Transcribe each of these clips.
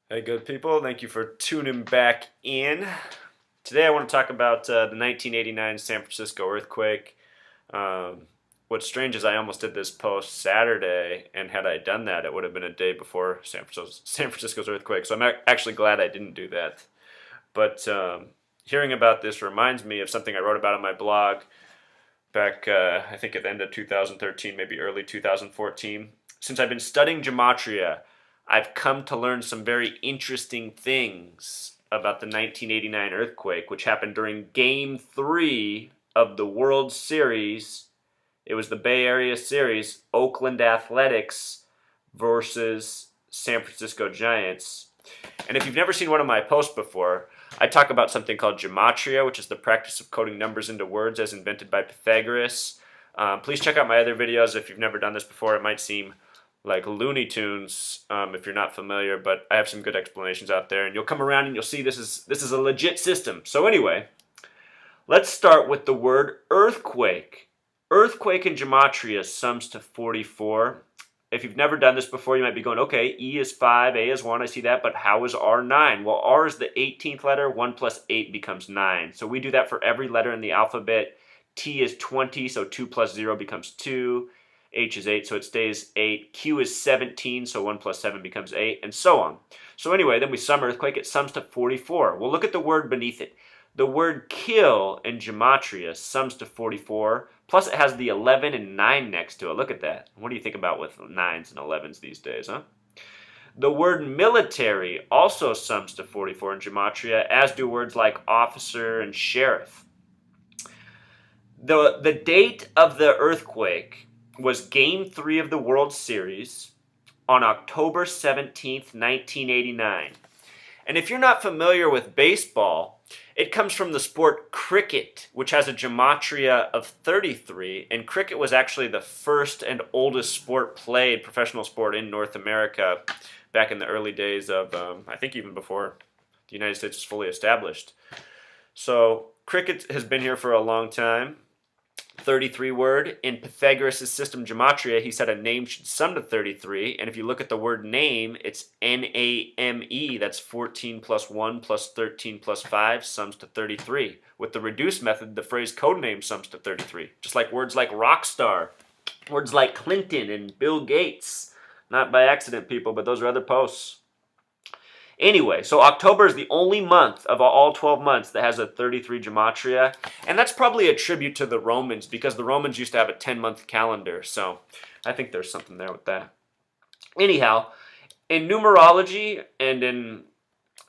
Hey, good people. Thank you for tuning back in. Today, I want to talk about the 1989 San Francisco earthquake. Um, what's strange is I almost did this post Saturday, and had I done that, it would have been a day before San Francisco's earthquake. So I'm actually glad I didn't do that. But hearing about this reminds me of something I wrote about on my blog back, I think, at the end of 2013, maybe early 2014. Since I've been studying Gematria, I've come to learn some very interesting things about the 1989 earthquake, which happened during Game 3 of the World Series. It was the Bay Area Series, Oakland Athletics versus San Francisco Giants. And if you've never seen one of my posts before, I talk about something called Gematria, which is the practice of coding numbers into words as invented by Pythagoras. Please check out my other videos if you've never done this before. It might seem like Looney Tunes if you're not familiar, but I have some good explanations out there, and you'll come around and you'll see this is a legit system. So anyway, let's start with the word earthquake. Earthquake in Gematria sums to 44. If you've never done this before, you might be going, okay, E is 5, A is 1, I see that, but how is R 9? Well, R is the 18th letter, 1 plus 8 becomes 9. So we do that for every letter in the alphabet. T is 20, so 2 plus 0 becomes 2. H is 8, so it stays 8. Q is 17, so 1 plus 7 becomes 8, and so on. So anyway, then we sum earthquake, it sums to 44. Well, look at the word beneath it. The word kill in Gematria sums to 44, plus it has the 11 and 9 next to it. Look at that. What do you think about with 9s and 11s these days, huh? The word military also sums to 44 in Gematria, as do words like officer and sheriff. The date of the earthquake was Game 3 of the World Series on October 17th, 1989. And if you're not familiar with baseball, it comes from the sport cricket, which has a gematria of 33, and cricket was actually the first and oldest sport played, professional sport in North America back in the early days of, I think even before the United States was fully established. So cricket has been here for a long time. 33 word. In Pythagoras' system Gematria, he said a name should sum to 33. And if you look at the word name, it's N-A-M-E. That's 14 plus 1 plus 13 plus 5 sums to 33. With the reduced method, the phrase code name sums to 33. Just like words like rock star, words like Clinton and Bill Gates. Not by accident, people, but those are other posts. Anyway, so October is the only month of all 12 months that has a 33 gematria, and that's probably a tribute to the Romans because the Romans used to have a 10-month calendar, so I think there's something there with that. Anyhow, in numerology and in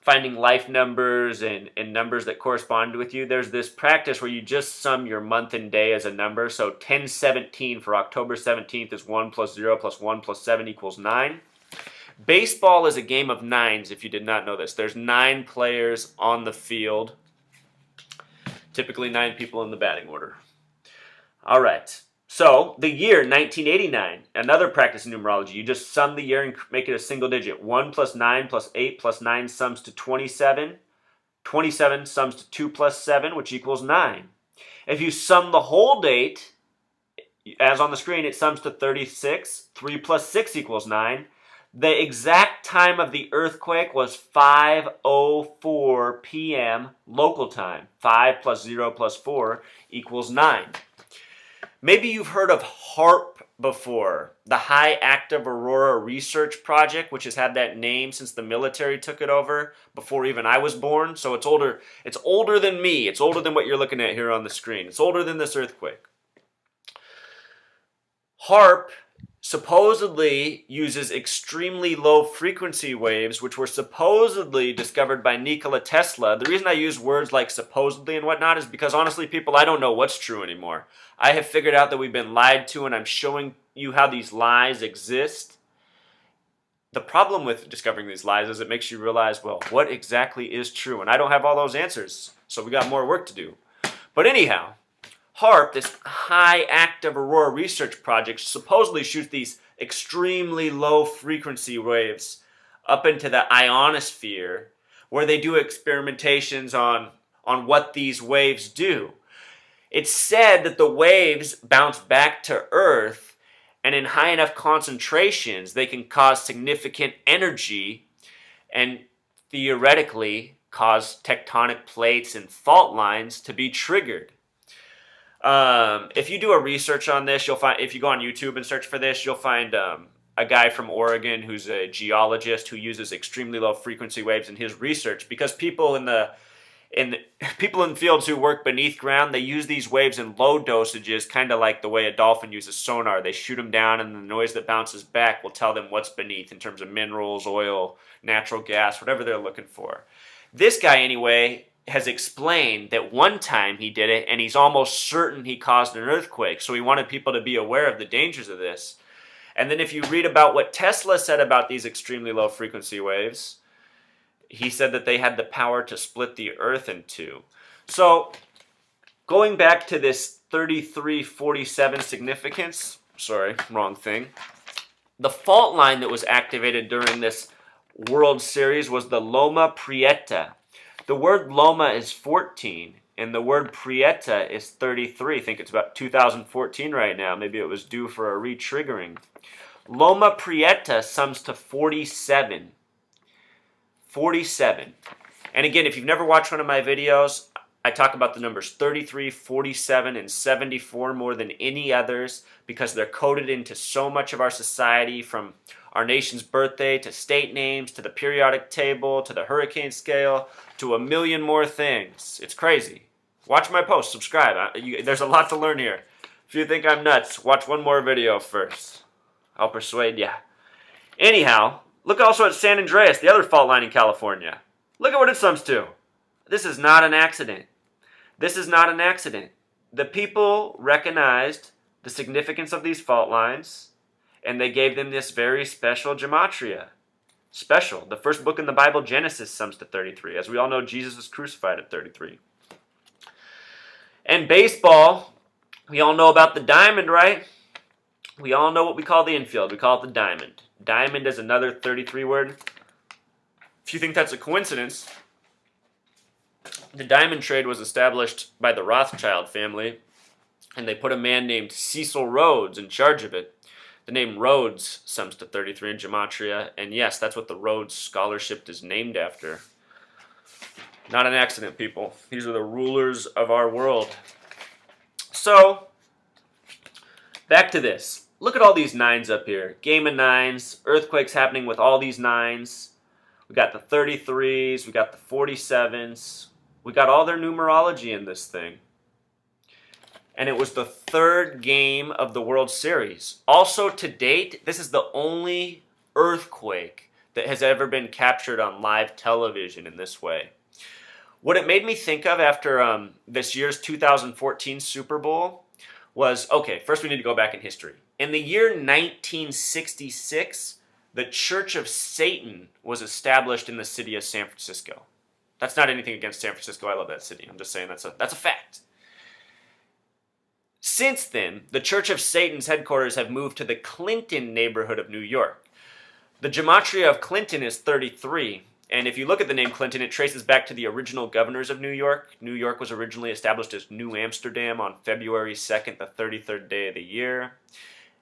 finding life numbers and numbers that correspond with you, there's this practice where you just sum your month and day as a number. So 1017 for October 17th is 1 plus 0 plus 1 plus 7 equals 9. Baseball is a game of nines, if you did not know this. There's 9 players on the field, typically 9 people in the batting order. All right, so the year 1989, another practice in numerology. You just sum the year and make it a single digit. 1 plus 9 plus 8 plus 9 sums to 27. 27 sums to 2 plus 7, which equals 9. If you sum the whole date, as on the screen, it sums to 36. 3 plus 6 equals 9. The exact time of the earthquake was 5:04 p.m. local time. 5 plus 0 plus 4 equals 9. Maybe you've heard of HARP before, the High Active Aurora Research Project, which has had that name since the military took it over, before even I was born. So it's older. It's older than me. It's older than what you're looking at here on the screen. It's older than this earthquake. HARP supposedly uses extremely low frequency waves, which were supposedly discovered by Nikola Tesla. The reason I use words like supposedly and whatnot is because honestly, people, I don't know what's true anymore. I have figured out that we've been lied to, and I'm showing you how these lies exist. The problem with discovering these lies is it makes you realize, well, what exactly is true? And I don't have all those answers, so we got more work to do. But anyhow, HARP, this High Active Aurora Research Project, supposedly shoots these extremely low frequency waves up into the ionosphere, where they do experimentations on what these waves do. It's said that the waves bounce back to Earth, and in high enough concentrations, they can cause significant energy, and theoretically cause tectonic plates and fault lines to be triggered. If you do a research on this, you'll find, if you go on YouTube and search for this, you'll find a guy from Oregon who's a geologist who uses extremely low frequency waves in his research, because people in people in fields who work beneath ground, they use these waves in low dosages, kind of like the way a dolphin uses sonar. They shoot them down, and the noise that bounces back will tell them what's beneath in terms of minerals, oil, natural gas, whatever they're looking for. This guy, anyway, has explained that one time he did it, and he's almost certain he caused an earthquake. So he wanted people to be aware of the dangers of this. And then if you read about what Tesla said about these extremely low frequency waves, he said that they had the power to split the earth in two. So going back to this 3347 significance, sorry, wrong thing. The fault line that was activated during this World Series was the Loma Prieta. The word Loma is 14, and the word Prieta is 33. I think it's about 2014 right now. Maybe it was due for a re-triggering. Loma Prieta sums to 47. 47. And again, if you've never watched one of my videos, I talk about the numbers 33, 47, and 74 more than any others, because they're coded into so much of our society, from our nation's birthday to state names to the periodic table to the hurricane scale to a million more things. It's crazy. Watch my post, subscribe. There's a lot to learn here. If you think I'm nuts, watch one more video first. I'll persuade ya. Anyhow, look also at San Andreas, the other fault line in California. Look at what it sums to. This is not an accident. This is not an accident. The people recognized the significance of these fault lines, and they gave them this very special gematria. Special. The first book in the Bible, Genesis, sums to 33. As we all know, Jesus was crucified at 33. And baseball, we all know about the diamond, right? We all know what we call the infield. We call it the diamond. Diamond is another 33 word. If you think that's a coincidence, the diamond trade was established by the Rothschild family, and they put a man named Cecil Rhodes in charge of it. The name Rhodes sums to 33 in gematria, and yes, that's what the Rhodes Scholarship is named after. Not an accident, people. These are the rulers of our world. So, back to this. Look at all these nines up here. Game of nines, earthquakes happening with all these nines. We got the 33s, we got the 47s. We got all their numerology in this thing. And it was the third game of the World Series. Also, to date, this is the only earthquake that has ever been captured on live television in this way. What it made me think of after this year's 2014 Super Bowl was, okay, first we need to go back in history. In the year 1966, the Church of Satan was established in the city of San Francisco. That's not anything against San Francisco. I love that city. I'm just saying that's a fact. Since then, the Church of Satan's headquarters have moved to the Clinton neighborhood of New York. The gematria of Clinton is 33, and if you look at the name Clinton, it traces back to the original governors of New York. New York was originally established as New Amsterdam on February 2nd, the 33rd day of the year.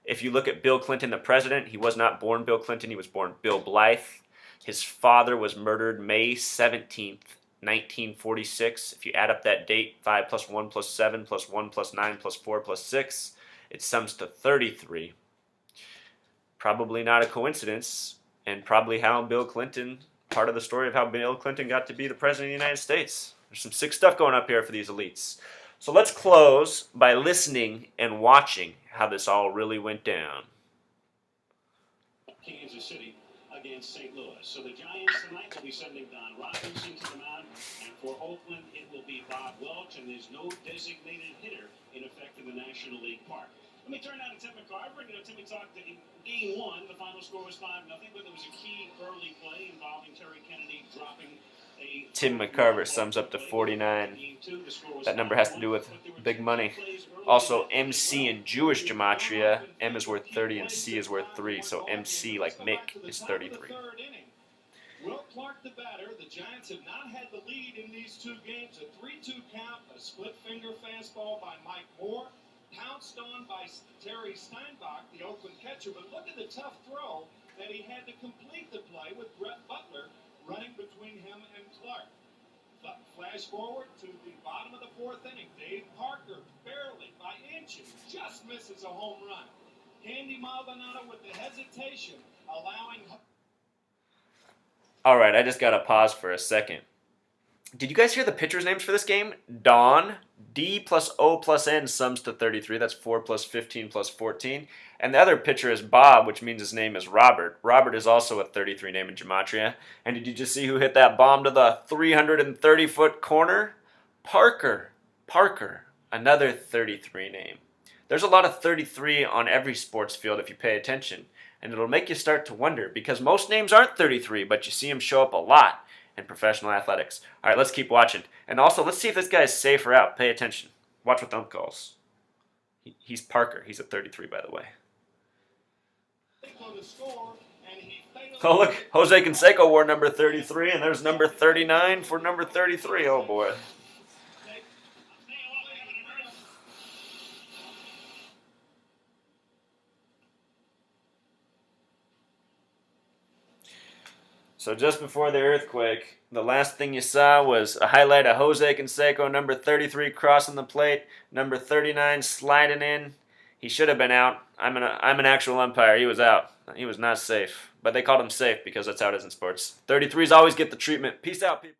If you look at Bill Clinton, the president, he was not born Bill Clinton, he was born Bill Blythe. His father was murdered May 17th, 1946. If you add up that date, 5 plus 1 plus 7 plus 1 plus 9 plus 4 plus 6, it sums to 33. Probably not a coincidence, and probably how Bill Clinton, part of the story of how Bill Clinton got to be the president of the United States. There's some sick stuff going up here for these elites. So let's close by listening and watching how this all really went down. Kansas City against St. Louis. So the Giants tonight will be sending Don Robinson to the mound, and for Oakland it will be Bob Welch, and there's no designated hitter in effect in the National League Park. Let me turn now to Tim McCarver. Timmy talked in Game 1. The final score was 5-0, but there was a key early play involving Terry Kennedy dropping a... Tim McCarver sums up to 49. That number has to do with big money. Also, MC in Jewish gematria, M is worth 30 and C is worth 3. So MC, like Mick, is 33. Will Clark, the batter. The Giants have not had the lead in these two games. A 3-2 count, a split finger fastball by Mike Moore, pounced on by Terry Steinbach, the Oakland catcher. But look at the tough throw that he had to complete the play with Brett Butler Flash forward to the bottom of the fourth inning. Dave Parker barely by inches just misses a home run. Candy Maldonado with the hesitation, allowing. All right, I just got to pause for a second. Did you guys hear the pitchers' names for this game? Don, D plus O plus N sums to 33. That's 4 plus 15 plus 14. And the other pitcher is Bob, which means his name is Robert. Robert is also a 33 name in Gematria. And did you just see who hit that bomb to the 330-foot corner? Parker. Parker, another 33 name. There's a lot of 33 on every sports field if you pay attention. And it'll make you start to wonder, because most names aren't 33, but you see them show up a lot in professional athletics. All right, let's keep watching. And also, let's see if this guy's safe or out. Pay attention. Watch what Thump calls. He's Parker. He's a 33, by the way. Oh, look. Jose Canseco wore number 33, and there's number 39 for number 33. Oh, boy. So just before the earthquake, the last thing you saw was a highlight of Jose Canseco, number 33, crossing the plate, number 39 sliding in. He should have been out. I'm an actual umpire. He was out. He was not safe. But they called him safe because that's how it is in sports. 33s always get the treatment. Peace out, people.